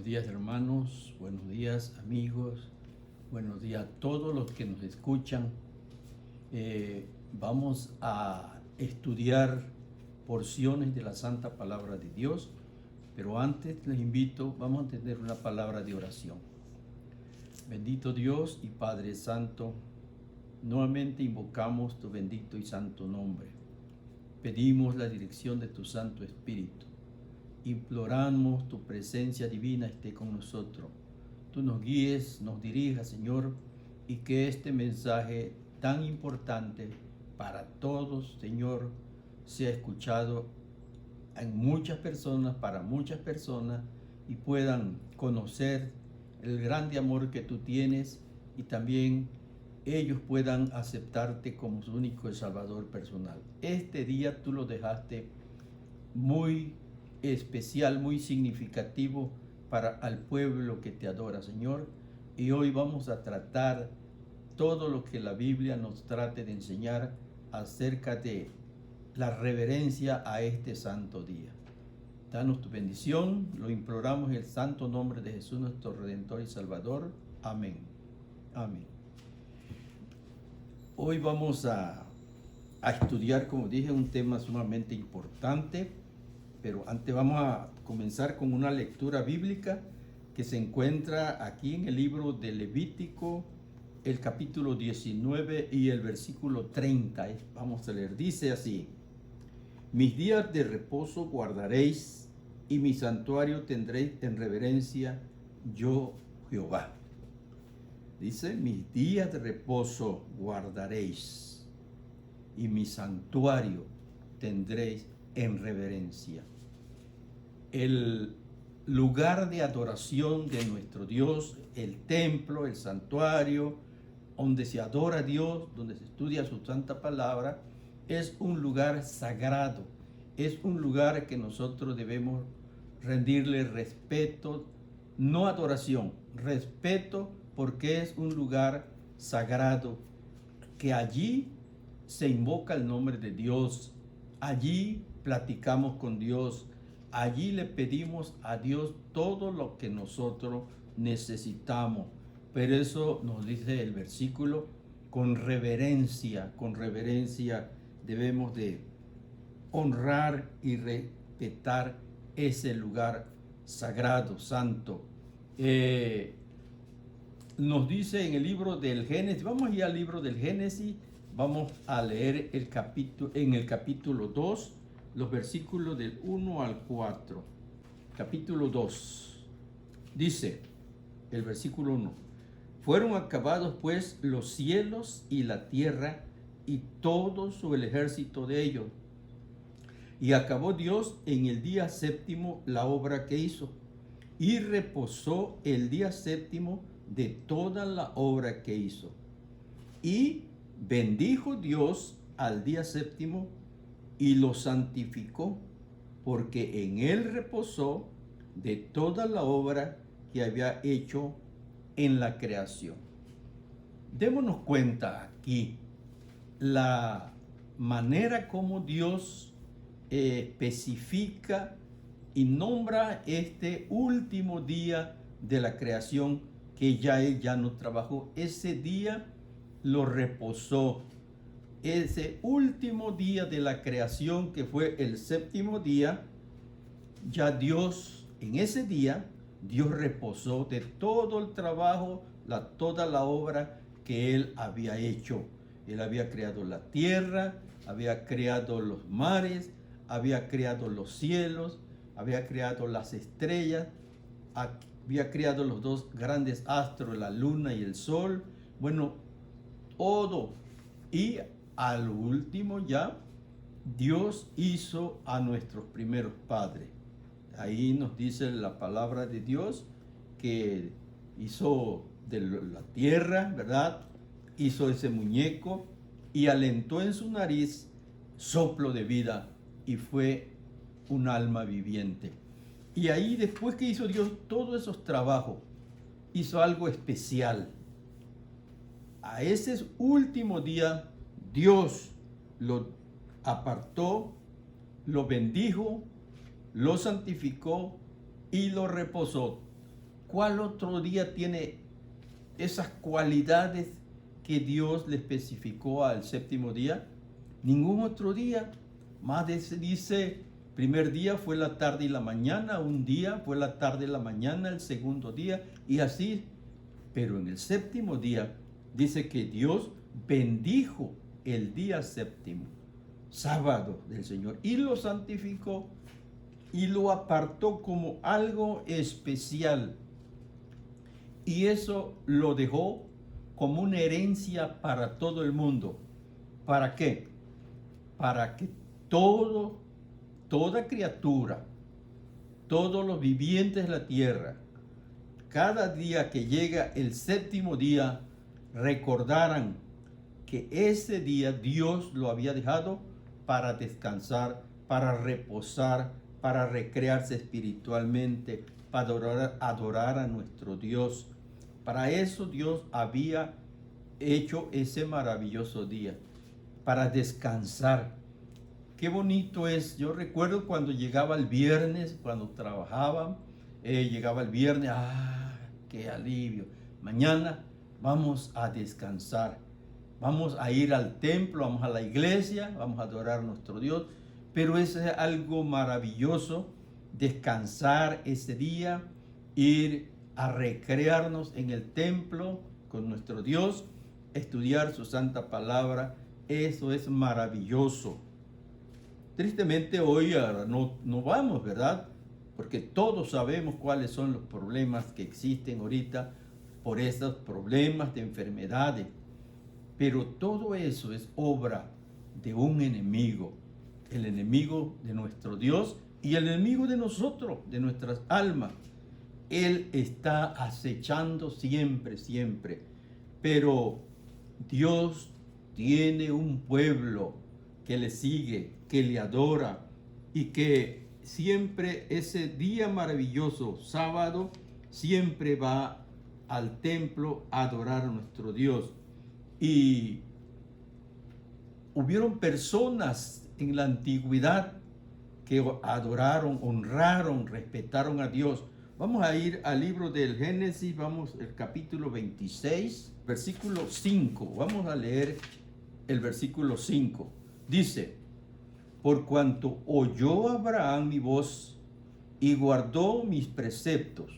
días, hermanos, buenos días, amigos, buenos días a todos los que nos escuchan. Vamos a estudiar porciones de la Santa Palabra de Dios, pero antes les invito, vamos a tener una palabra de oración. Bendito Dios y Padre Santo, nuevamente invocamos tu bendito y santo nombre. Pedimos la dirección de tu Santo Espíritu. Imploramos tu presencia divina esté con nosotros. Tú nos guíes, nos dirijas, Señor, y que este mensaje tan importante para todos, Señor, sea escuchado en muchas personas, para muchas personas, y puedan conocer el grande amor que tú tienes y también ellos puedan aceptarte como su único Salvador personal. Este día tú lo dejaste muy especial, muy significativo para al pueblo que te adora, Señor. Y hoy vamos a tratar todo lo que la Biblia nos trate de enseñar acerca de la reverencia a este santo día. Danos tu bendición, lo imploramos en el santo nombre de Jesús, nuestro Redentor y Salvador. Amén. Amén. Hoy vamos a estudiar, como dije, un tema sumamente importante, pero antes vamos a comenzar con una lectura bíblica que se encuentra aquí en el libro de Levítico, el capítulo 19 y el versículo 30. Vamos a leer, dice así: mis días de reposo guardaréis y mi santuario tendréis en reverencia, yo Jehová. Dice, mis días de reposo guardaréis y mi santuario tendréis en reverencia. El lugar de adoración de nuestro Dios, el templo, el santuario, donde se adora a Dios, donde se estudia su santa palabra, es un lugar sagrado, es un lugar que nosotros debemos rendirle respeto, no adoración, respeto, porque es un lugar sagrado, que allí se invoca el nombre de Dios, allí platicamos con Dios, allí le pedimos a Dios todo lo que nosotros necesitamos. Pero eso nos dice el versículo, con reverencia debemos de honrar y respetar ese lugar sagrado, santo. Nos dice en el libro del Génesis, vamos a ir al libro del Génesis, vamos a leer en el capítulo 2, los versículos del 1 al 4. Capítulo 2, dice el versículo 1, fueron acabados pues los cielos y la tierra y todo su el ejército de ellos. Y acabó Dios en el día séptimo la obra que hizo, y reposó el día séptimo de toda la obra que hizo. Y bendijo Dios al día séptimo y lo santificó, porque en él reposó de toda la obra que había hecho en la creación. Démonos cuenta aquí la manera como Dios especifica y nombra este último día de la creación, que ya él ya no trabajó. Ese día lo reposó. Ese último día de la creación, que fue el séptimo día, ya Dios, en ese día, Dios reposó de todo el trabajo, toda la obra que él había hecho. Él había creado la tierra, había creado los mares, había creado los cielos, había creado las estrellas, había creado los dos grandes astros, la luna y el sol. Bueno, todo. Y al último ya, Dios hizo a nuestros primeros padres. Ahí nos dice la palabra de Dios que hizo de la tierra, ¿verdad? Hizo ese muñeco y alentó en su nariz soplo de vida y fue un alma viviente. Y ahí, después que hizo Dios todos esos trabajos, hizo algo especial. A ese último día, Dios lo apartó, lo bendijo, lo santificó y lo reposó. ¿Cuál otro día tiene esas cualidades que Dios le especificó al séptimo día? Ningún otro día. Más dice, primer día fue la tarde y la mañana, un día fue la tarde y la mañana, el segundo día, y así. Pero en el séptimo día dice que Dios bendijo el día séptimo, sábado del Señor, y lo santificó y lo apartó como algo especial. Y eso lo dejó como una herencia para todo el mundo. ¿Para qué? Para que toda criatura, todos los vivientes de la tierra, cada día que llega el séptimo día, recordaran que ese día Dios lo había dejado para descansar, para reposar, para recrearse espiritualmente, para adorar a nuestro Dios. Para eso Dios había hecho ese maravilloso día, para descansar. Qué bonito es. Yo recuerdo cuando llegaba el viernes, cuando trabajaba, llegaba el viernes, qué alivio. Mañana vamos a descansar. Vamos a ir al templo, vamos a la iglesia, vamos a adorar a nuestro Dios. Pero eso es algo maravilloso, descansar ese día, ir a recrearnos en el templo con nuestro Dios, estudiar su santa palabra. Eso es maravilloso. Tristemente hoy no vamos, ¿verdad? Porque todos sabemos cuáles son los problemas que existen ahorita por esos problemas de enfermedades. Pero todo eso es obra de un enemigo, el enemigo de nuestro Dios y el enemigo de nosotros, de nuestras almas. Él está acechando siempre, siempre. Pero Dios tiene un pueblo que le sigue, que le adora y que siempre ese día maravilloso, sábado, siempre va al templo a adorar a nuestro Dios. Y hubieron personas en la antigüedad que adoraron, honraron, respetaron a Dios. Vamos a ir al libro del Génesis, vamos al capítulo 26, versículo 5. Vamos a leer el versículo 5. Dice: por cuanto oyó Abraham mi voz y guardó mis preceptos,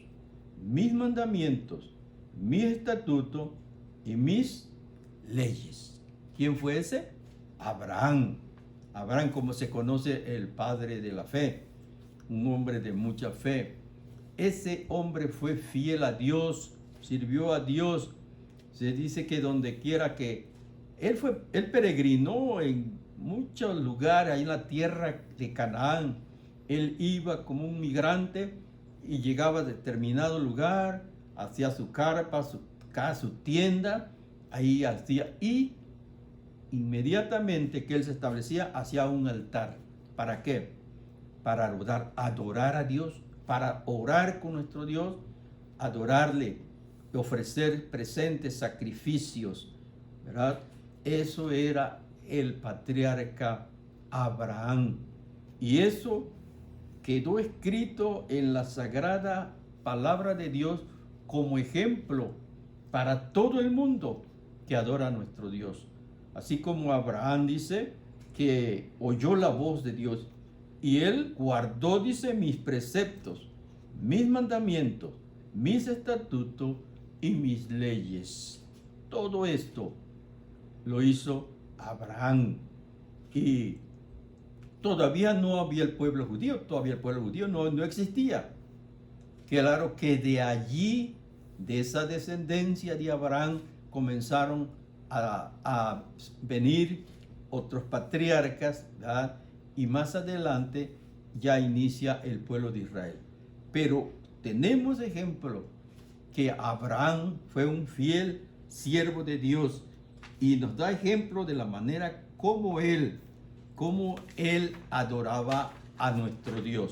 mis mandamientos, mis estatutos y mis leyes. ¿Quién fue ese? Abraham. Abraham, como se conoce, el padre de la fe, un hombre de mucha fe. Ese hombre fue fiel a Dios, sirvió a Dios. Se dice que donde quiera que él peregrinó en muchos lugares, ahí en la tierra de Canaán. Él iba como un migrante y llegaba a determinado lugar, hacía su carpa, su tienda, ahí hacía, y inmediatamente que él se establecía, hacía un altar. ¿Para qué? Para adorar a Dios, para orar con nuestro Dios, adorarle, ofrecer presentes, sacrificios, ¿verdad? Eso era el patriarca Abraham. Y eso quedó escrito en la sagrada palabra de Dios como ejemplo para todo el mundo que adora a nuestro Dios. Así como Abraham dice que oyó la voz de Dios y él guardó, dice, mis preceptos, mis mandamientos, mis estatutos y mis leyes. Todo esto lo hizo Abraham. Y todavía no había el pueblo judío, no existía. Claro que de allí, de esa descendencia de Abraham, comenzaron a venir otros patriarcas, ¿verdad? Y más adelante ya inicia el pueblo de Israel. Pero tenemos ejemplo que Abraham fue un fiel siervo de Dios y nos da ejemplo de la manera como él adoraba a nuestro Dios.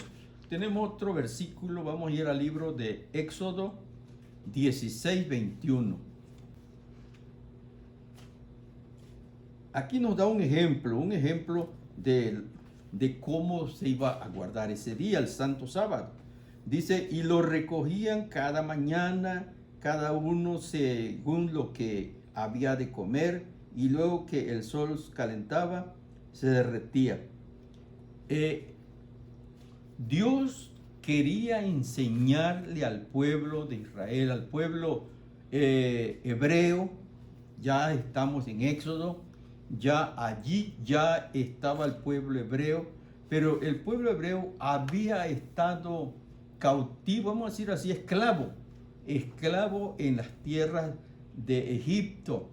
Tenemos otro versículo, vamos a ir al libro de Éxodo 16, 21. Aquí nos da un ejemplo de cómo se iba a guardar ese día, el santo sábado. Dice, y lo recogían cada mañana, cada uno según lo que había de comer, y luego que el sol calentaba, se derretía. Dios quería enseñarle al pueblo de Israel, al pueblo hebreo. Ya estamos en Éxodo, ya allí ya estaba el pueblo hebreo, pero el pueblo hebreo había estado cautivo, vamos a decir así, esclavo en las tierras de Egipto.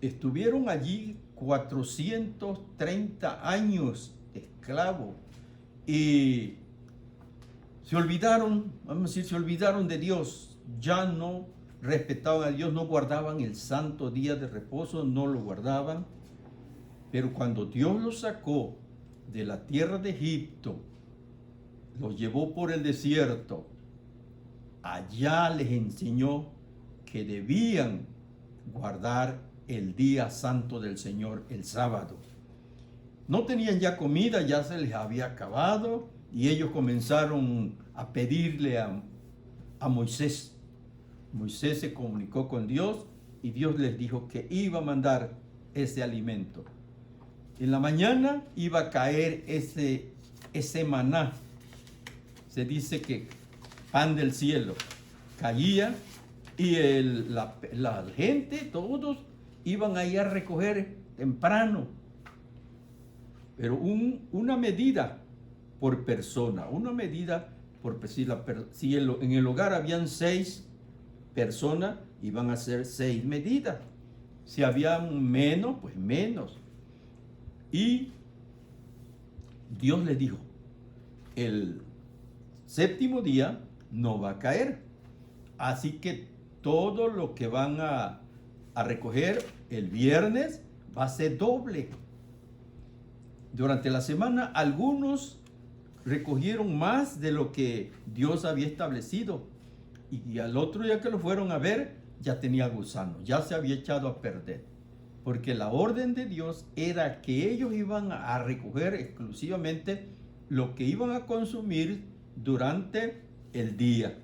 Estuvieron allí 430 años esclavos y se olvidaron, vamos a decir, se olvidaron de Dios, ya no respetaban a Dios, no guardaban el santo día de reposo, no lo guardaban. Pero cuando Dios los sacó de la tierra de Egipto, los llevó por el desierto, allá les enseñó que debían guardar el día santo del Señor, el sábado. No tenían ya comida, ya se les había acabado, y ellos comenzaron a pedirle a Moisés. Moisés se comunicó con Dios y Dios les dijo que iba a mandar ese alimento. En la mañana iba a caer ese maná. Se dice que pan del cielo caía y la gente, todos iban a ir a recoger temprano. Pero una medida por persona, una medida por si en el hogar habían 6 personas, iban a ser 6 medidas. Si había menos, pues menos. Y Dios les dijo, el séptimo día no va a caer. Así que todo lo que van a recoger el viernes va a ser doble. Durante la semana algunos recogieron más de lo que Dios había establecido. Y al otro día que lo fueron a ver, ya tenía gusano, ya se había echado a perder. Porque la orden de Dios era que ellos iban a recoger exclusivamente lo que iban a consumir durante el día.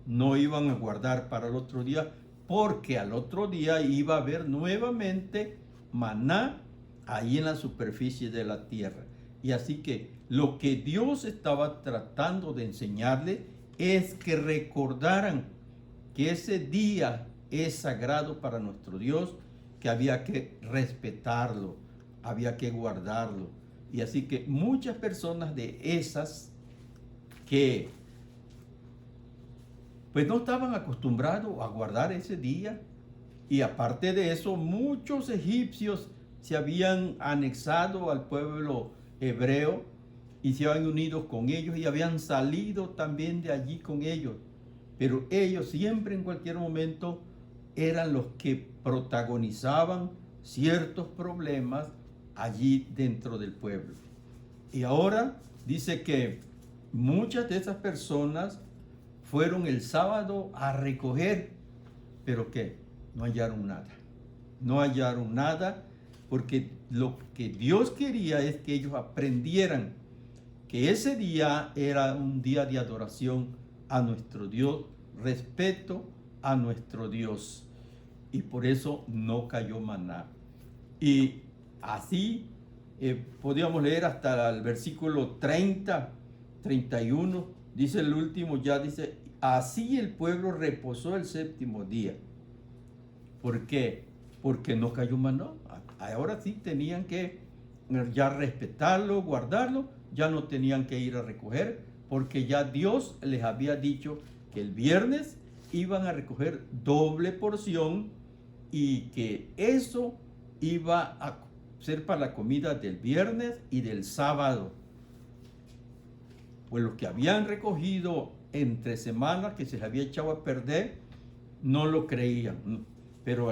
No iban a guardar para el otro día, porque al otro día iba a haber nuevamente maná ahí en la superficie de la tierra. Y así que lo que Dios estaba tratando de enseñarle es que recordaran que ese día es sagrado para nuestro Dios, que había que respetarlo, había que guardarlo. Y así que muchas personas de esas que pues no estaban acostumbrados a guardar ese día, y aparte de eso, muchos egipcios se habían anexado al pueblo hebreo y se habían unido con ellos y habían salido también de allí con ellos. Pero ellos siempre en cualquier momento eran los que protagonizaban ciertos problemas allí dentro del pueblo. Y ahora dice que muchas de esas personas fueron el sábado a recoger, pero ¿qué? No hallaron nada. No hallaron nada, porque lo que Dios quería es que ellos aprendieran que ese día era un día de adoración a nuestro Dios, respeto a nuestro Dios. Y por eso no cayó maná. Y así podíamos leer hasta el versículo 30, 31. Dice el último, ya dice, así el pueblo reposó el séptimo día. ¿Por qué? Porque no cayó maná. Ahora sí tenían que ya respetarlo, guardarlo, ya no tenían que ir a recoger, porque ya Dios les había dicho que el viernes iban a recoger doble porción y que eso iba a ser para la comida del viernes y del sábado. Pues los que habían recogido entre semanas, que se les había echado a perder, no lo creían. Pero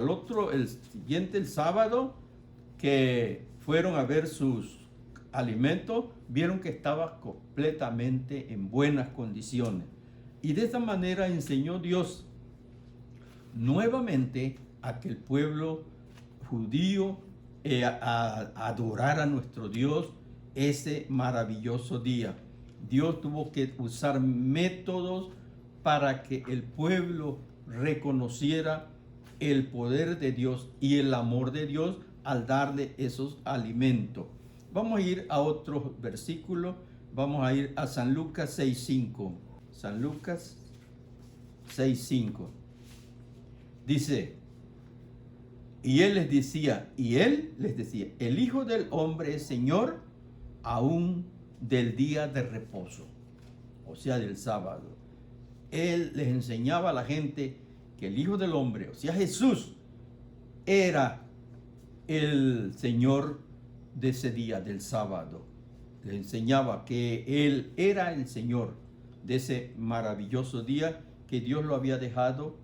el siguiente, el sábado, que fueron a ver sus alimentos, vieron que estaba completamente en buenas condiciones. Y de esa manera enseñó Dios nuevamente a que el pueblo judío a adorar a nuestro Dios ese maravilloso día. Dios tuvo que usar métodos para que el pueblo reconociera el poder de Dios y el amor de Dios al darle esos alimentos. Vamos a ir a otro versículo. Vamos a ir a San Lucas 6:5. San Lucas 6:5. Dice, y él les decía, el Hijo del Hombre es Señor aún del día de reposo, o sea, del sábado. Él les enseñaba a la gente que el Hijo del Hombre, o sea, Jesús, era el Señor de ese día, del sábado. Les enseñaba que Él era el Señor de ese maravilloso día que Dios lo había dejado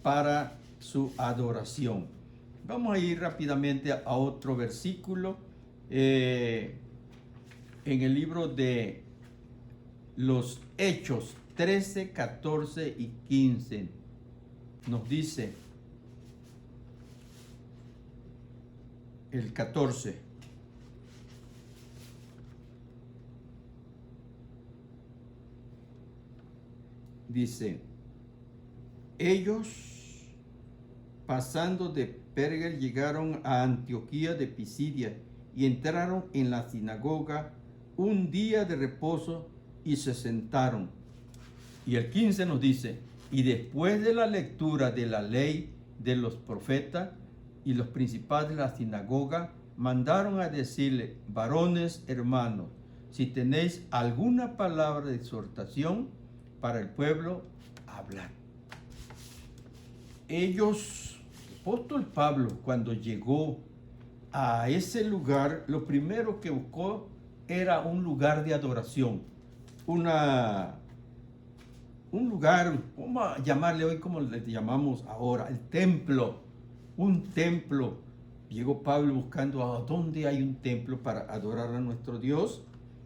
para su adoración. Vamos a ir rápidamente a otro versículo. En el libro de los Hechos 13, 14 y 15 nos dice el 14. Dice, ellos pasando de Perge llegaron a Antioquía de Pisidia y entraron en la sinagoga un día de reposo y se sentaron. Y el 15 nos dice, y después de la lectura de la ley de los profetas y los principales de la sinagoga, mandaron a decirle, varones hermanos, si tenéis alguna palabra de exhortación para el pueblo, hablad. Ellos, el apóstol Pablo, cuando llegó a ese lugar, lo primero que buscó era un lugar de adoración, un lugar, vamos a llamarle hoy como le llamamos ahora, el templo, un templo. Llegó Pablo buscando a dónde hay un templo para adorar a nuestro Dios.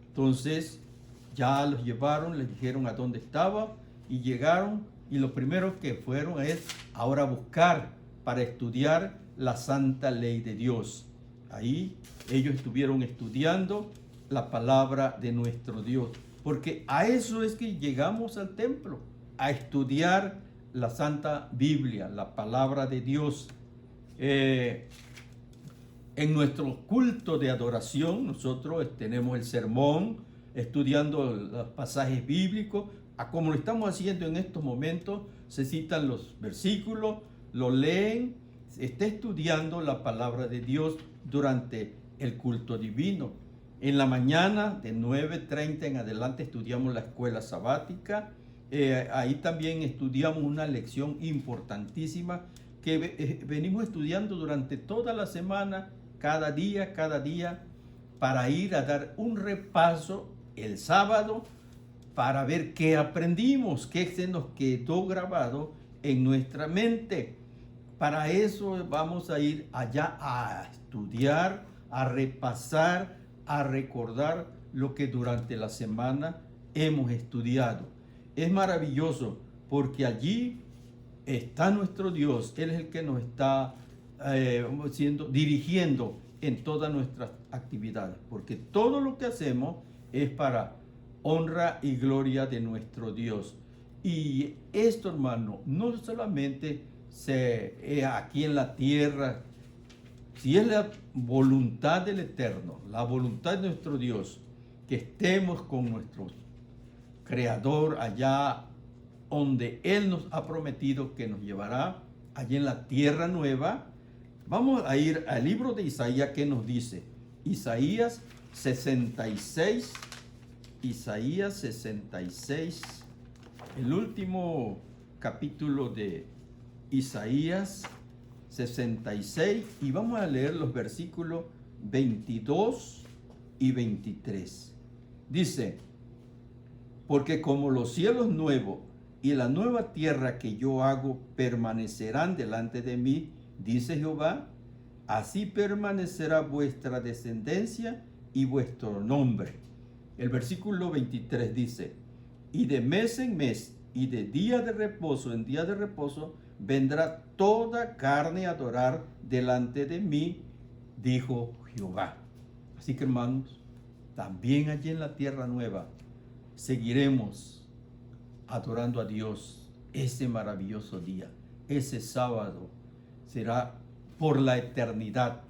Entonces ya los llevaron, les dijeron a dónde estaba y llegaron, y lo primero que fueron es ahora buscar para estudiar la santa ley de Dios. Ahí ellos estuvieron estudiando la palabra de nuestro Dios, porque a eso es que llegamos al templo, a estudiar la Santa Biblia, la palabra de Dios. En nuestro culto de adoración, nosotros tenemos el sermón, estudiando los pasajes bíblicos, como lo estamos haciendo en estos momentos. Se citan los versículos, lo leen, se está estudiando la palabra de Dios durante el culto divino. En la mañana, de 9:30 en adelante, estudiamos la escuela sabática. Ahí también estudiamos una lección importantísima que venimos estudiando durante toda la semana, cada día, para ir a dar un repaso el sábado, para ver qué aprendimos, qué se nos quedó grabado en nuestra mente. Para eso vamos a ir allá a estudiar, a repasar, a recordar lo que durante la semana hemos estudiado. Es maravilloso porque allí está nuestro Dios. Él es el que nos está dirigiendo en todas nuestras actividades, porque todo lo que hacemos es para honra y gloria de nuestro Dios. Y esto, hermano, no solamente aquí en la tierra, si es la voluntad del Eterno, la voluntad de nuestro Dios, que estemos con nuestro Creador allá donde Él nos ha prometido que nos llevará, allí en la tierra nueva. Vamos a ir al libro de Isaías, que nos dice, Isaías 66, el último capítulo de Isaías 66, y vamos a leer los versículos 22 y 23. Dice, porque como los cielos nuevos y la nueva tierra que yo hago permanecerán delante de mí, dice Jehová, así permanecerá vuestra descendencia y vuestro nombre. El versículo 23 dice, y de mes en mes y de día de reposo en día de reposo vendrá toda carne a adorar delante de mí, dijo Jehová. Así que, hermanos, también allí en la tierra nueva seguiremos adorando a Dios ese maravilloso día. Ese sábado será por la eternidad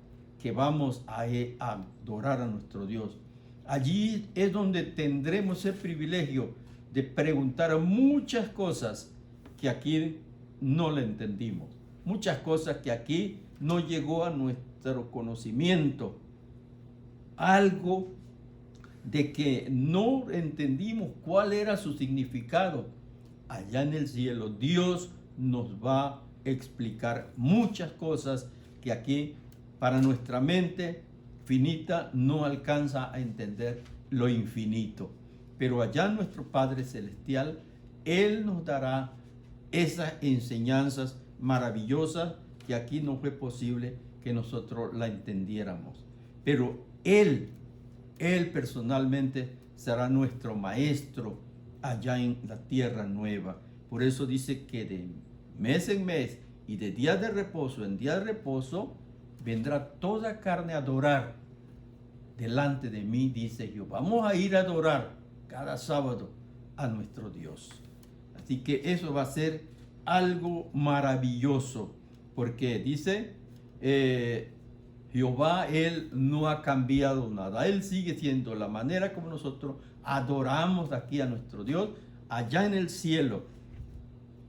que vamos a adorar a nuestro Dios. Allí es donde tendremos el privilegio de preguntar muchas cosas que aquí no le entendimos, muchas cosas que aquí no llegó a nuestro conocimiento, algo de que no entendimos cuál era su significado. Allá en el cielo Dios nos va a explicar muchas cosas que aquí para nuestra mente finita no alcanza a entender lo infinito. Pero allá nuestro Padre Celestial, Él nos dará esas enseñanzas maravillosas que aquí no fue posible que nosotros la entendiéramos. Pero Él personalmente será nuestro maestro allá en la tierra nueva. Por eso dice que de mes en mes y de día de reposo en día de reposo vendrá toda carne a adorar delante de mí, dice Jehová. Vamos a ir a adorar cada sábado a nuestro Dios. Así que eso va a ser algo maravilloso, porque dice Jehová, Él no ha cambiado nada. Él sigue siendo la manera como nosotros adoramos aquí a nuestro Dios. Allá en el cielo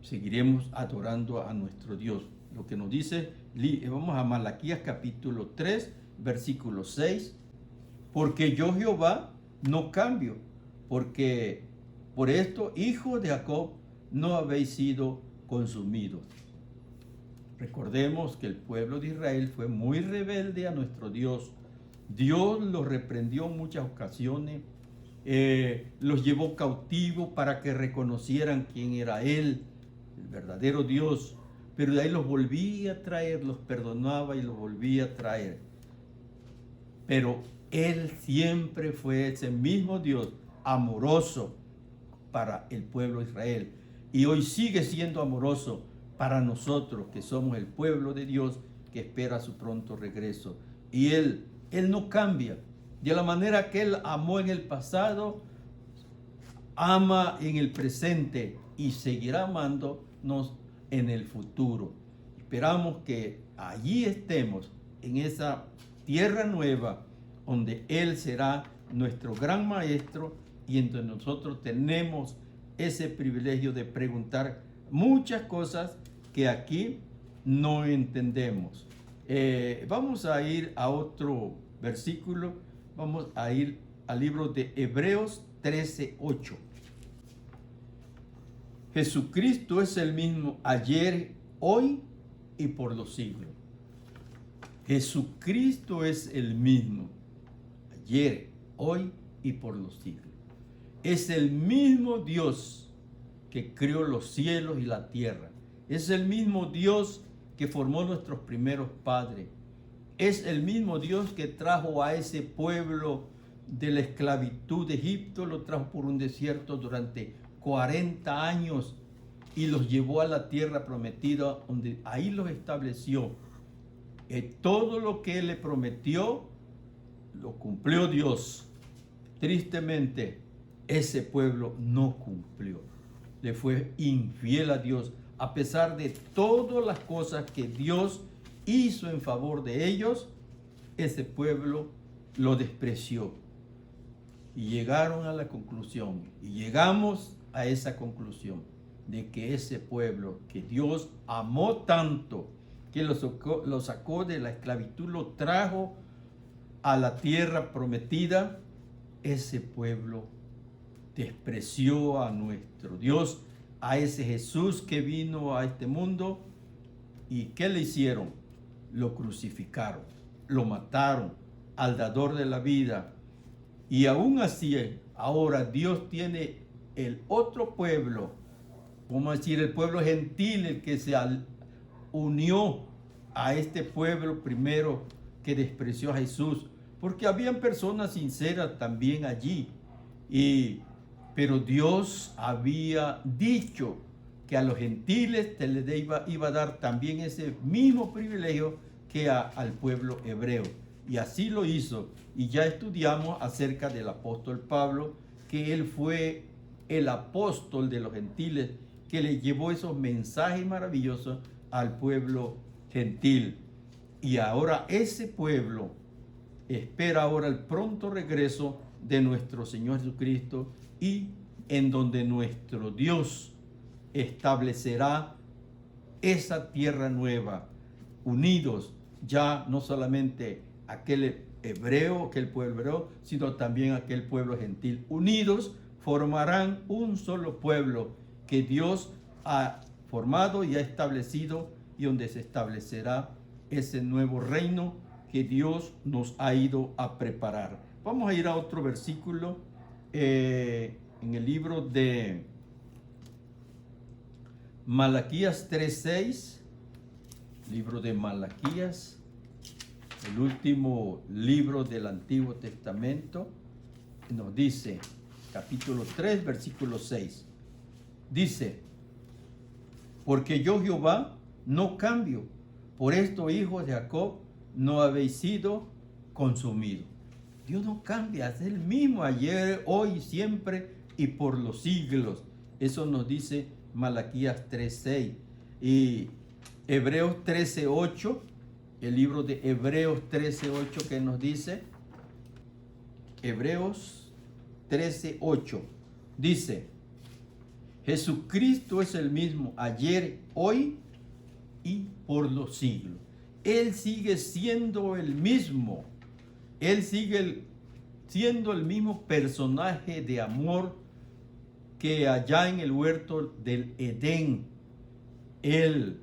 seguiremos adorando a nuestro Dios. Lo que nos dice, vamos a Malaquías capítulo 3, versículo 6. Porque yo Jehová no cambio, porque por esto, hijos de Jacob, no habéis sido consumidos. Recordemos que el pueblo de Israel fue muy rebelde a nuestro Dios. Dios los reprendió en muchas ocasiones, los llevó cautivos para que reconocieran quién era Él, el verdadero Dios. Pero de ahí los volvía a traer, los perdonaba y los volvía a traer. Pero Él siempre fue ese mismo Dios amoroso para el pueblo de Israel. Y hoy sigue siendo amoroso para nosotros que somos el pueblo de Dios que espera su pronto regreso. Y Él no cambia. De la manera que Él amó en el pasado, ama en el presente y seguirá amándonos en el futuro. Esperamos que allí estemos, en esa tierra nueva, donde Él será nuestro gran maestro y entre nosotros tenemos ese privilegio de preguntar muchas cosas que aquí no entendemos. Vamos a ir a otro versículo, vamos a ir al libro de Hebreos 13:8. Jesucristo es el mismo ayer, hoy y por los siglos. Jesucristo es el mismo ayer, hoy y por los siglos. Es el mismo Dios que creó los cielos y la tierra. Es el mismo Dios que formó nuestros primeros padres. Es el mismo Dios que trajo a ese pueblo de la esclavitud de Egipto, lo trajo por un desierto durante 40 años y los llevó a la tierra prometida, donde ahí los estableció. Todo lo que Él le prometió, lo cumplió Dios. Tristemente, ese pueblo no cumplió. Le fue infiel a Dios, a pesar de todas las cosas que Dios hizo en favor de ellos. Ese pueblo lo despreció. Y llegaron a la conclusión, y llegamos a esa conclusión, de que ese pueblo que Dios amó tanto, que lo sacó de la esclavitud, lo trajo a la tierra prometida, ese pueblo despreció a nuestro Dios, a ese Jesús que vino a este mundo. ¿Y qué le hicieron? Lo crucificaron, lo mataron al dador de la vida. Y aún así, ahora Dios tiene el otro pueblo, vamos a decir el pueblo gentil, el que se unió a este pueblo primero que despreció a Jesús, porque habían personas sinceras también allí. Pero Dios había dicho que a los gentiles se les iba a dar también ese mismo privilegio que al pueblo hebreo. Y así lo hizo. Y ya estudiamos acerca del apóstol Pablo, que él fue el apóstol de los gentiles que le llevó esos mensajes maravillosos al pueblo gentil. Y ahora ese pueblo espera ahora el pronto regreso de nuestro Señor Jesucristo, y en donde nuestro Dios establecerá esa tierra nueva, unidos ya no solamente aquel hebreo, aquel pueblo hebreo, sino también aquel pueblo gentil. Unidos formarán un solo pueblo que Dios ha formado y ha establecido, y donde se establecerá ese nuevo reino que Dios nos ha ido a preparar. Vamos a ir a otro versículo en el libro de Malaquías 3:6, libro de Malaquías, el último libro del Antiguo Testamento. Nos dice, capítulo 3, versículo 6, dice: porque yo, Jehová, no cambio, por esto, hijos de Jacob, no habéis sido consumidos. Dios no cambia, es el mismo ayer, hoy, siempre y por los siglos. Eso nos dice Malaquías 3:6. Y Hebreos 13:8, el libro de Hebreos 13:8, que nos dice, Hebreos 13:8, dice: Jesucristo es el mismo ayer, hoy y por los siglos. Él sigue siendo el mismo. Él sigue siendo el mismo personaje de amor que allá en el huerto del Edén. Él,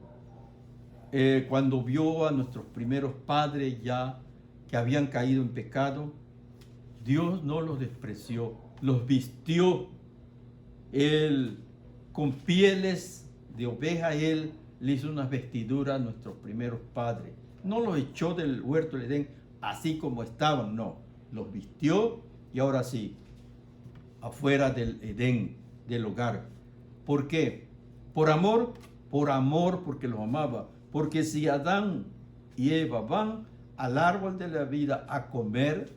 cuando vio a nuestros primeros padres ya que habían caído en pecado, Dios no los despreció, los vistió. Él, con pieles de oveja, Él le hizo unas vestiduras a nuestros primeros padres. No los echó del huerto del Edén así como estaban, no. Los vistió, y ahora sí, afuera del Edén, del hogar. ¿Por qué? Por amor, porque los amaba. Porque si Adán y Eva van al árbol de la vida a comer,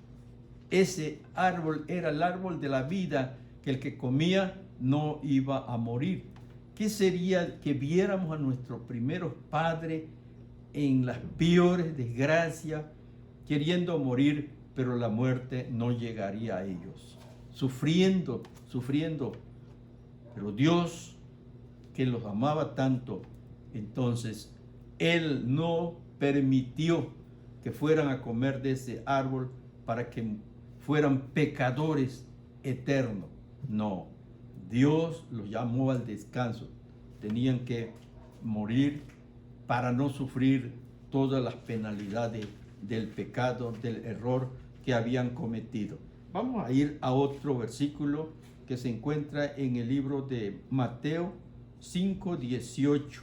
ese árbol era el árbol de la vida, que el que comía no iba a morir. ¿Qué sería que viéramos a nuestros primeros padres en las peores desgracias, queriendo morir, pero la muerte no llegaría a ellos? Sufriendo. Pero Dios, que los amaba tanto, entonces Él no permitió que fueran a comer de ese árbol para que fueran pecadores eternos. No, Dios los llamó al descanso. Tenían que morir para no sufrir todas las penalidades del pecado, del error que habían cometido. Vamos a ir a otro versículo que se encuentra en el libro de Mateo 5, 18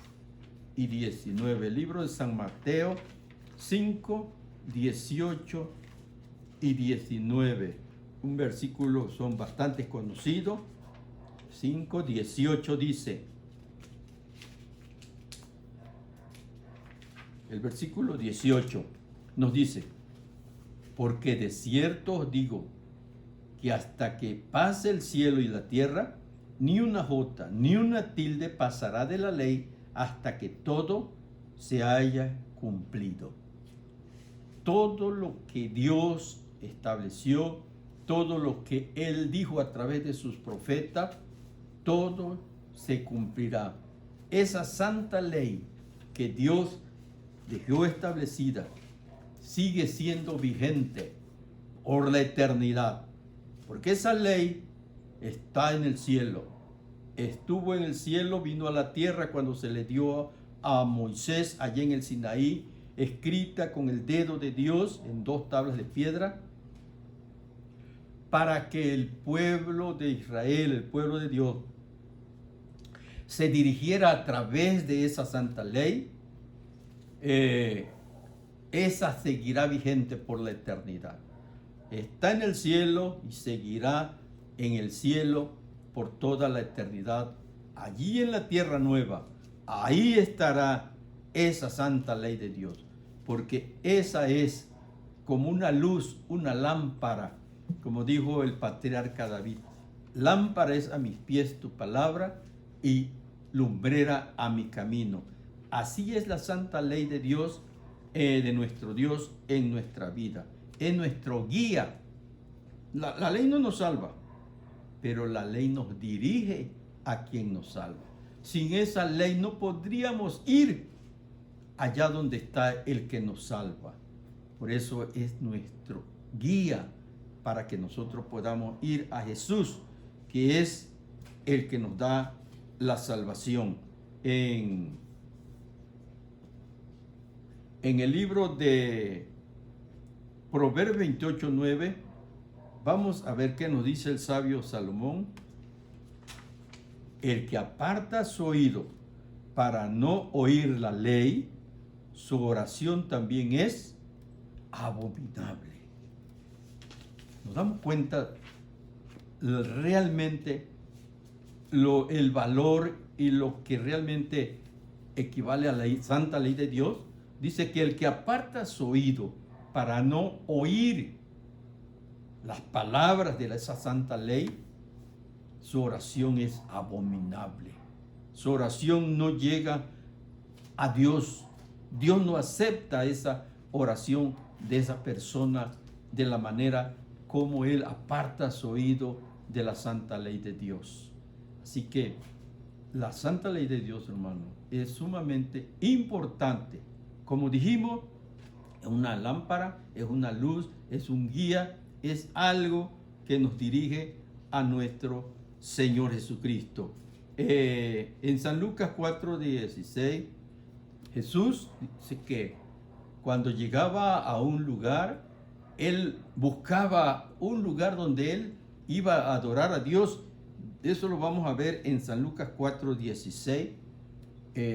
y 19. El libro de San Mateo 5, 18 y 19. Un versículo, son bastante conocidos. 5, 18 dice, el versículo 18 nos dice: porque de cierto os digo que hasta que pase el cielo y la tierra, ni una jota ni una tilde pasará de la ley hasta que todo se haya cumplido. Todo lo que Dios estableció, todo lo que Él dijo a través de sus profetas, todo se cumplirá. Esa santa ley que Dios dejó establecida sigue siendo vigente por la eternidad, porque esa ley está en el cielo. Estuvo en el cielo, vino a la tierra cuando se le dio a Moisés allá en el Sinaí, escrita con el dedo de Dios en 2 tablas de piedra, para que el pueblo de Israel, el pueblo de Dios, se dirigiera a través de esa santa ley. Esa seguirá vigente por la eternidad. Está en el cielo y seguirá en el cielo por toda la eternidad. Allí en la tierra nueva, ahí estará esa santa ley de Dios, porque esa es como una luz, una lámpara, como dijo el patriarca David: Lámpara es a mis pies tu palabra y lumbrera a mi camino. Así es la santa ley de Dios, de nuestro Dios en nuestra vida. Es nuestro guía. La ley no nos salva, pero la ley nos dirige a quien nos salva. Sin esa ley no podríamos ir allá donde está el que nos salva. Por eso es nuestro guía para que nosotros podamos ir a Jesús, que es el que nos da la salvación. En el libro de Proverbios 28:9, vamos a ver qué nos dice el sabio Salomón. El que aparta su oído para no oír la ley, su oración también es abominable. Nos damos cuenta realmente el valor y lo que realmente equivale a la santa ley de Dios. Dice que el que aparta su oído para no oír las palabras de esa santa ley, su oración es abominable. Su oración no llega a Dios. Dios no acepta esa oración de esa persona de la manera como él aparta su oído de la santa ley de Dios. Así que la santa ley de Dios, hermano, es sumamente importante. Como dijimos, es una lámpara, es una luz, es un guía, es algo que nos dirige a nuestro Señor Jesucristo. En San Lucas 4:16, Jesús dice que cuando llegaba a un lugar, él buscaba un lugar donde él iba a adorar a Dios. Eso lo vamos a ver en San Lucas 4:16.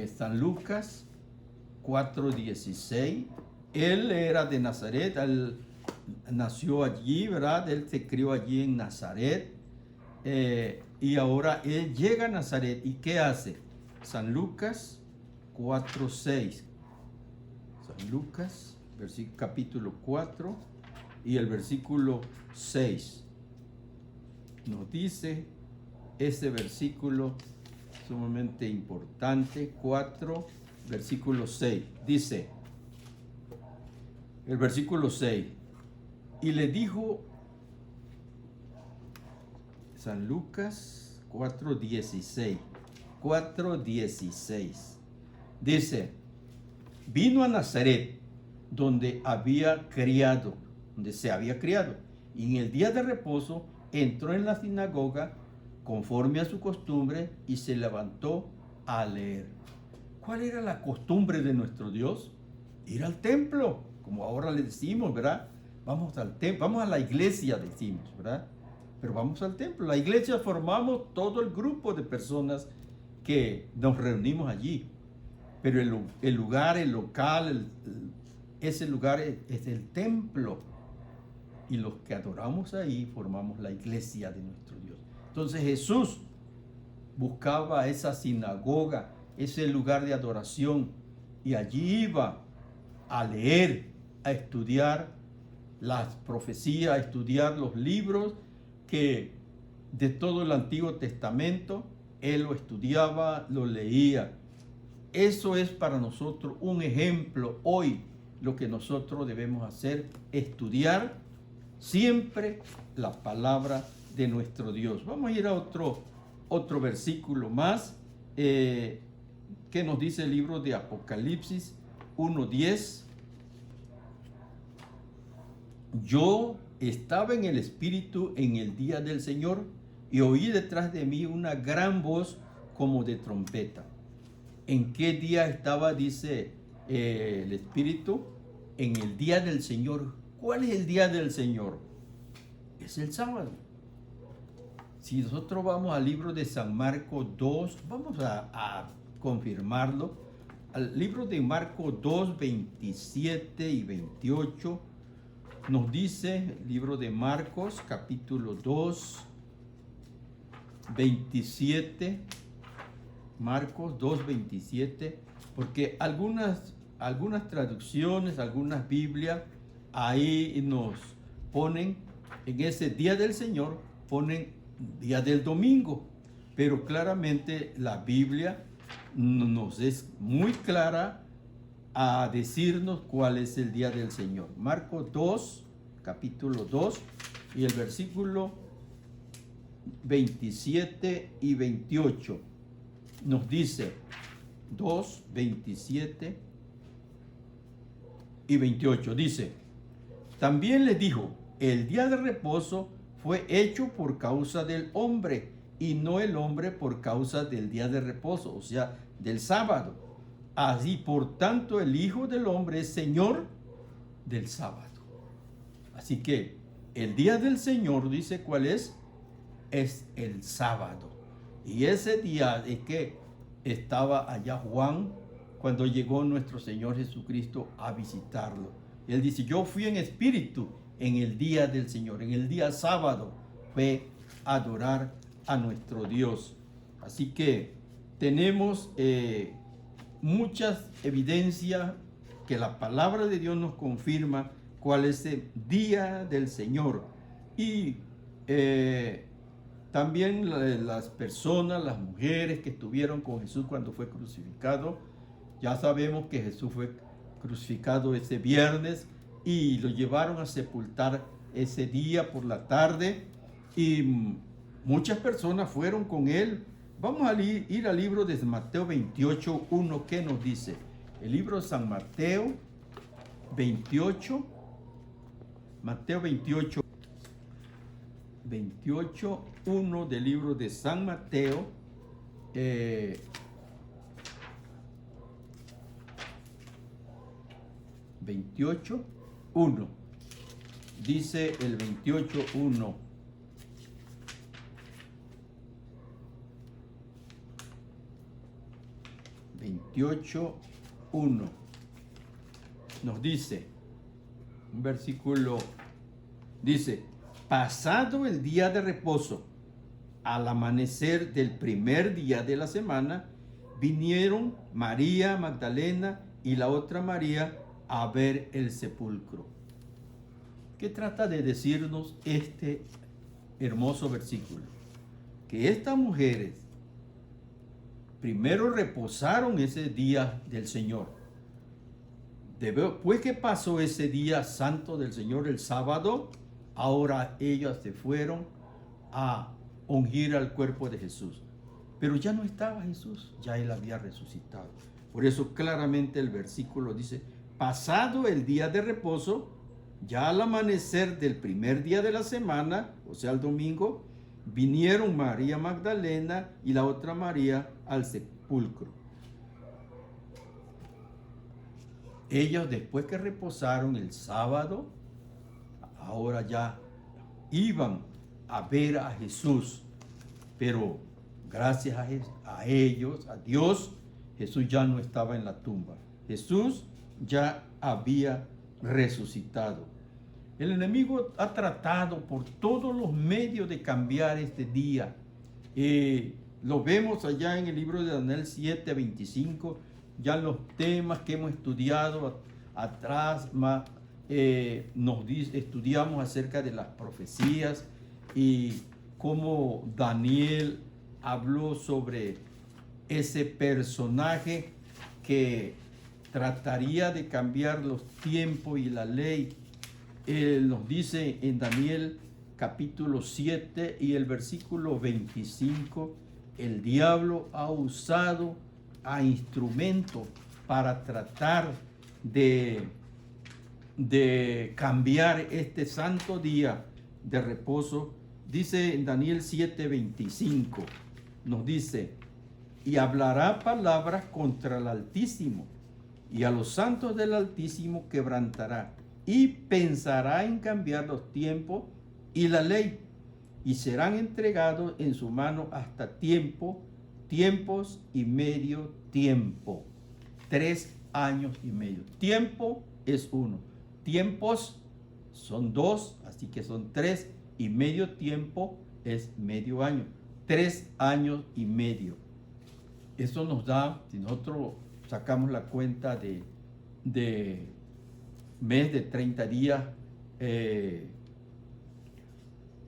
San Lucas 4:16. Él era de Nazaret, él nació allí, ¿verdad? Él se crió allí en Nazaret. Y ahora él llega a Nazaret. ¿Y qué hace? San Lucas 4:6. San Lucas, capítulo 4 y el versículo 6. Nos dice ese versículo sumamente importante, 4, versículo 6. Dice, el versículo 6, y le dijo, San Lucas 4:16, 4:16, dice, vino a Nazaret, donde se había criado, y en el día de reposo entró en la sinagoga conforme a su costumbre y se levantó a leer. ¿Cuál era la costumbre de nuestro Dios? Ir al templo, como ahora le decimos, ¿verdad? Vamos al templo, vamos a la iglesia, decimos, ¿verdad? Pero vamos al templo. La iglesia formamos todo el grupo de personas que nos reunimos allí. Pero el lugar, el local, ese lugar es el templo. Y los que adoramos ahí formamos la iglesia de nuestro Dios. Entonces Jesús buscaba esa sinagoga, ese lugar de adoración, y allí iba a leer, a estudiar las profecías, a estudiar los libros que de todo el Antiguo Testamento, él lo estudiaba, lo leía. Eso es para nosotros un ejemplo hoy. Lo que nosotros debemos hacer, estudiar siempre la palabra de nuestro Dios. Vamos a ir a otro versículo más que nos dice el libro de Apocalipsis 1:10. Yo estaba en el Espíritu en el día del Señor y oí detrás de mí una gran voz como de trompeta. ¿En qué día estaba? Dice el Espíritu. En el día del Señor. ¿Cuál es el día del Señor? Es el sábado. Si nosotros vamos al libro de San Marcos 2, vamos a confirmarlo. Al libro de Marcos 2, 27 y 28, nos dice el libro de Marcos, capítulo 2, 27, Marcos 2, 27, porque algunas traducciones, algunas Biblias, ahí nos ponen, en ese día del Señor, ponen día del domingo, pero claramente la Biblia nos es muy clara a decirnos cuál es el día del Señor. Marcos 2, capítulo 2, y el versículo 27 y 28 nos dice, 2, 27 y 28, dice, también le dijo, el día de reposo fue hecho por causa del hombre y no el hombre por causa del día de reposo, o sea, del sábado. Así, por tanto, el Hijo del Hombre es Señor del sábado. Así que el día del Señor, dice cuál es el sábado. Y ese día es que estaba allá Juan cuando llegó nuestro Señor Jesucristo a visitarlo. Él dice, yo fui en espíritu en el día del Señor, en el día sábado, fue a adorar a nuestro Dios. Así que tenemos muchas evidencias que la palabra de Dios nos confirma cuál es el día del Señor. Y también las personas, las mujeres que estuvieron con Jesús cuando fue crucificado, ya sabemos que Jesús fue crucificado ese viernes y lo llevaron a sepultar ese día por la tarde y muchas personas fueron con él. Vamos a ir al libro de Mateo 28, 1, ¿qué nos dice? El libro de San Mateo 28, Mateo 28, 28, 1 del libro de San Mateo, 28, 1. Dice el 28, 1. Nos dice, un versículo, dice, pasado el día de reposo, al amanecer del primer día de la semana, vinieron María Magdalena y la otra María a ver el sepulcro. ¿Qué trata de decirnos este hermoso versículo? Que estas mujeres primero reposaron ese día del Señor. Después que pasó ese día santo del Señor, el sábado, ahora ellas se fueron a ungir al cuerpo de Jesús. Pero ya no estaba Jesús, ya Él había resucitado. Por eso claramente el versículo dice, pasado el día de reposo, ya al amanecer del primer día de la semana, o sea, el domingo, vinieron María Magdalena y la otra María al sepulcro. Ellos, después que reposaron el sábado, ahora ya iban a ver a Jesús, pero gracias a ellos, a Dios, Jesús ya no estaba en la tumba. Jesús ya había resucitado. El enemigo ha tratado por todos los medios de cambiar este día. Lo vemos allá en el libro de Daniel 7, 25, ya los temas que hemos estudiado atrás, estudiamos acerca de las profecías y cómo Daniel habló sobre ese personaje que trataría de cambiar los tiempos y la ley. Él nos dice en Daniel capítulo 7 y el versículo 25, el diablo ha usado a instrumentos para tratar de cambiar este santo día de reposo. Dice en Daniel 7:25, nos dice, y hablará palabras contra el Altísimo, y a los santos del Altísimo quebrantará, y pensará en cambiar los tiempos y la ley, y serán entregados en su mano hasta tiempos y medio tiempo. 3 años y medio. Tiempo es 1. Tiempos son 2, así que son 3, y medio tiempo es medio año. 3 años y medio. Eso nos da, si nosotros sacamos la cuenta de mes de 30 días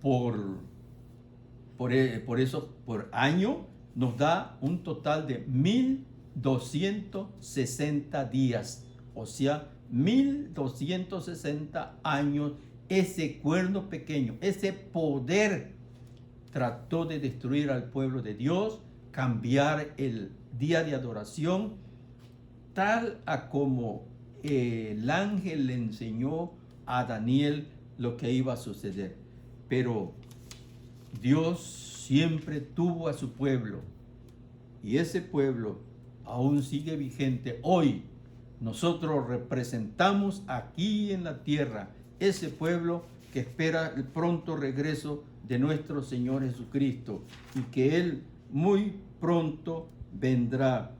por Por eso, por año, nos da un total de 1260 días. O sea, 1260 años. Ese cuerno pequeño, ese poder trató de destruir al pueblo de Dios, cambiar el día de adoración, tal a como el ángel le enseñó a Daniel lo que iba a suceder. Pero Dios siempre tuvo a su pueblo, y ese pueblo aún sigue vigente hoy. Nosotros representamos aquí en la tierra ese pueblo que espera el pronto regreso de nuestro Señor Jesucristo, y que Él muy pronto vendrá.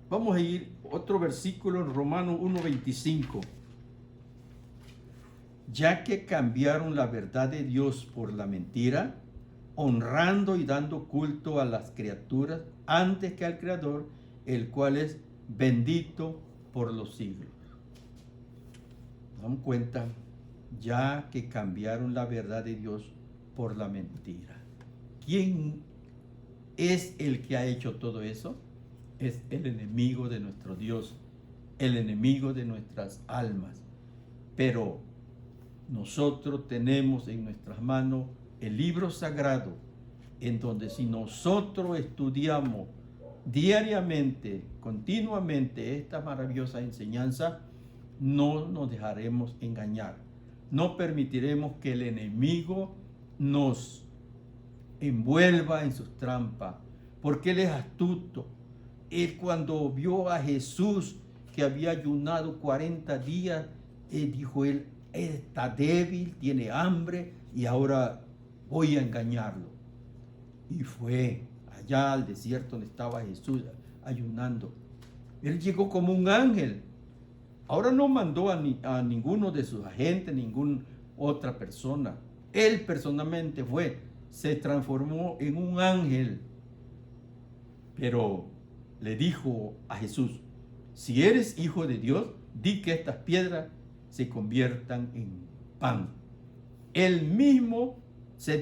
Vamos a ir otro versículo en Romanos 1:25. Ya que cambiaron la verdad de Dios por la mentira, honrando y dando culto a las criaturas antes que al Creador, el cual es bendito por los siglos. Dan cuenta, ya que cambiaron la verdad de Dios por la mentira. ¿Quién es el que ha hecho todo eso? Es el enemigo de nuestro Dios, el enemigo de nuestras almas. Pero nosotros tenemos en nuestras manos el libro sagrado, en donde si nosotros estudiamos diariamente, continuamente esta maravillosa enseñanza, no nos dejaremos engañar. No permitiremos que el enemigo nos envuelva en sus trampas, porque él es astuto. Él, cuando vio a Jesús que había ayunado 40 días, dijo él está débil, tiene hambre, y ahora voy a engañarlo. Y fue allá al desierto donde estaba Jesús ayunando. Él llegó como un ángel. Ahora no mandó a ninguno de sus agentes, ninguna otra persona. Él personalmente se transformó en un ángel. Pero le dijo a Jesús: si eres hijo de Dios, di que estas piedras se conviertan en pan. Él mismo se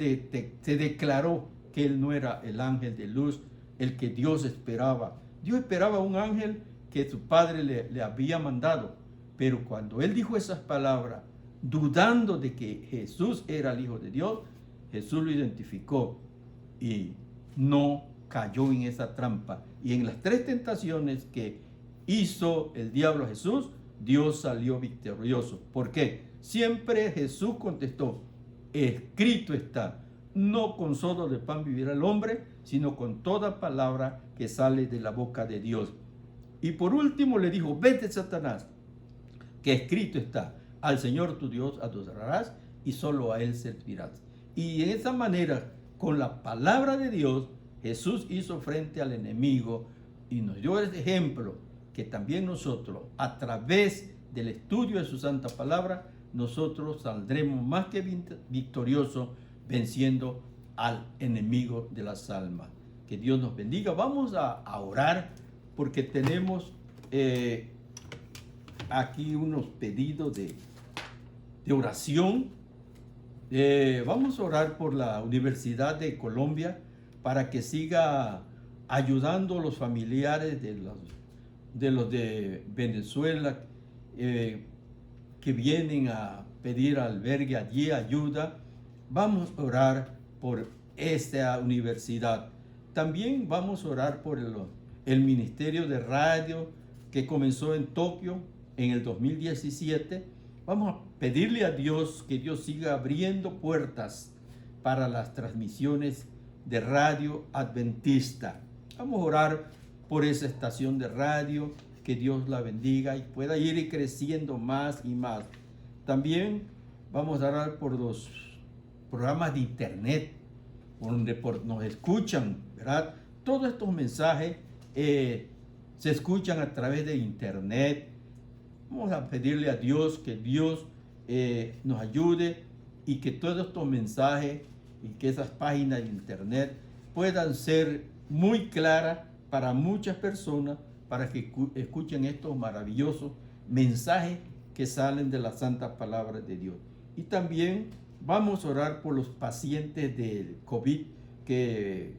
declaró que él no era el ángel de luz, el que Dios esperaba. Dios esperaba un ángel que su padre le había mandado. Pero cuando él dijo esas palabras, dudando de que Jesús era el Hijo de Dios, Jesús lo identificó y no cayó en esa trampa. Y en las 3 tentaciones que hizo el diablo a Jesús, Dios salió victorioso. ¿Por qué? Siempre Jesús contestó: escrito está, no con solo de pan vivirá el hombre, sino con toda palabra que sale de la boca de Dios. Y por último le dijo: vete, Satanás, que escrito está, al Señor tu Dios adorarás y solo a Él servirás. Y en esa manera, con la palabra de Dios, Jesús hizo frente al enemigo y nos dio el ejemplo que también nosotros, a través del estudio de su santa palabra, nosotros saldremos más que victoriosos, venciendo al enemigo de las almas. Que Dios nos bendiga. Vamos a orar, porque tenemos aquí unos pedidos de oración. Vamos a orar por la Universidad de Colombia, para que siga ayudando a los familiares de los de Venezuela que vienen a pedir albergue allí, ayuda. Vamos a orar por esta universidad. También vamos a orar por el Ministerio de Radio que comenzó en Tokio en el 2017. Vamos a pedirle a Dios que Dios siga abriendo puertas para las transmisiones de radio adventista. Vamos a orar por esa estación de radio, que Dios la bendiga y pueda ir creciendo más y más. También vamos a orar por los programas de internet, donde nos escuchan, ¿verdad? Todos estos mensajes se escuchan a través de internet. Vamos a pedirle a Dios que Dios nos ayude, y que todos estos mensajes y que esas páginas de internet puedan ser muy claras para muchas personas, para que escuchen estos maravillosos mensajes que salen de la santa palabra de Dios. Y también Vamos a orar por los pacientes del COVID, que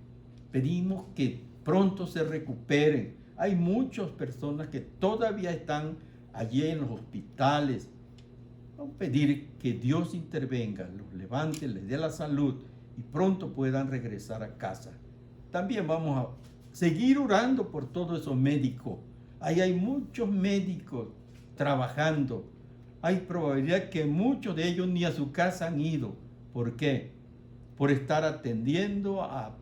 pedimos que pronto se recuperen. Hay muchas personas que todavía están allí en los hospitales. Vamos a pedir que Dios intervenga, los levante, les dé la salud y pronto puedan regresar a casa. También vamos a seguir orando por todos esos médicos. Ahí hay muchos médicos trabajando. Hay probabilidad que muchos de ellos ni a su casa han ido. ¿Por qué? Por estar atendiendo a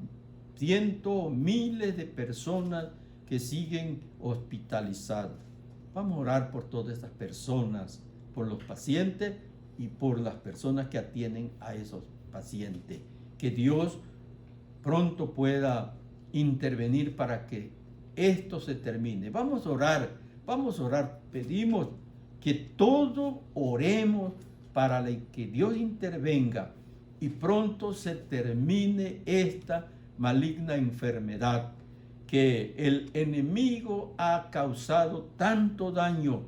cientos, miles de personas que siguen hospitalizadas. Vamos a orar por todas esas personas, por los pacientes y por las personas que atienden a esos pacientes. Que Dios pronto pueda intervenir para que esto se termine. Vamos a orar, pedimos que todos oremos para que Dios intervenga y pronto se termine esta maligna enfermedad que el enemigo ha causado tanto daño.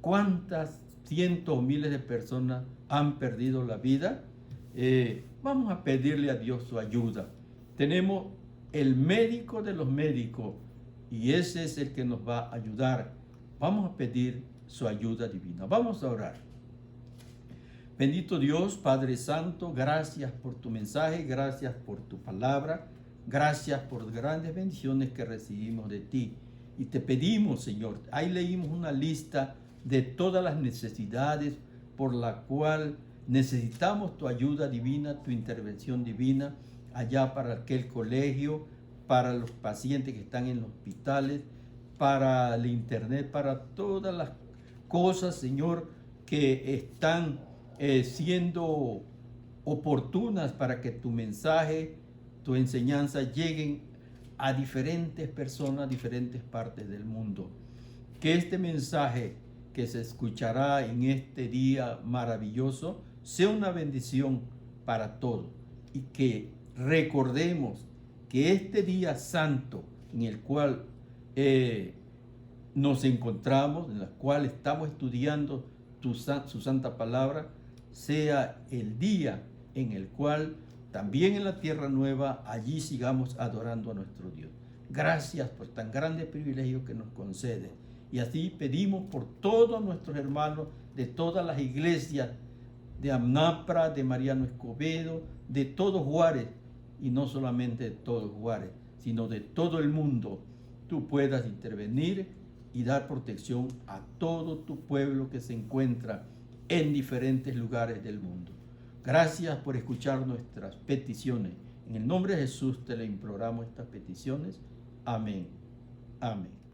¿Cuántas cientos o miles de personas han perdido la vida? Vamos a pedirle a Dios su ayuda. Tenemos el médico de los médicos y ese es el que nos va a ayudar. Vamos a pedir su ayuda divina. Vamos a orar. Bendito Dios, Padre Santo, gracias por tu mensaje, gracias por tu palabra, gracias por las grandes bendiciones que recibimos de ti. Y te pedimos, Señor, ahí leímos una lista de todas las necesidades por la cual necesitamos tu ayuda divina, tu intervención divina, allá para aquel colegio, para los pacientes que están en los hospitales, para el internet, para todas las cosas, Señor, que están siendo oportunas para que tu mensaje, tu enseñanza lleguen a diferentes personas, diferentes partes del mundo. Que este mensaje que se escuchará en este día maravilloso sea una bendición para todos y que recordemos que este día santo en el cual nos encontramos, en el cual estamos estudiando su santa palabra, sea el día en el cual también en la tierra nueva allí sigamos adorando a nuestro Dios. Gracias por tan grande privilegio que nos concede. Y así pedimos por todos nuestros hermanos de todas las iglesias de Amnapra, de Mariano Escobedo, de todo Juárez, y no solamente de todo Juárez, sino de todo el mundo, tú puedas intervenir y dar protección a todo tu pueblo que se encuentra en diferentes lugares del mundo. Gracias por escuchar nuestras peticiones. En el nombre de Jesús te le imploramos estas peticiones. Amén. Amén.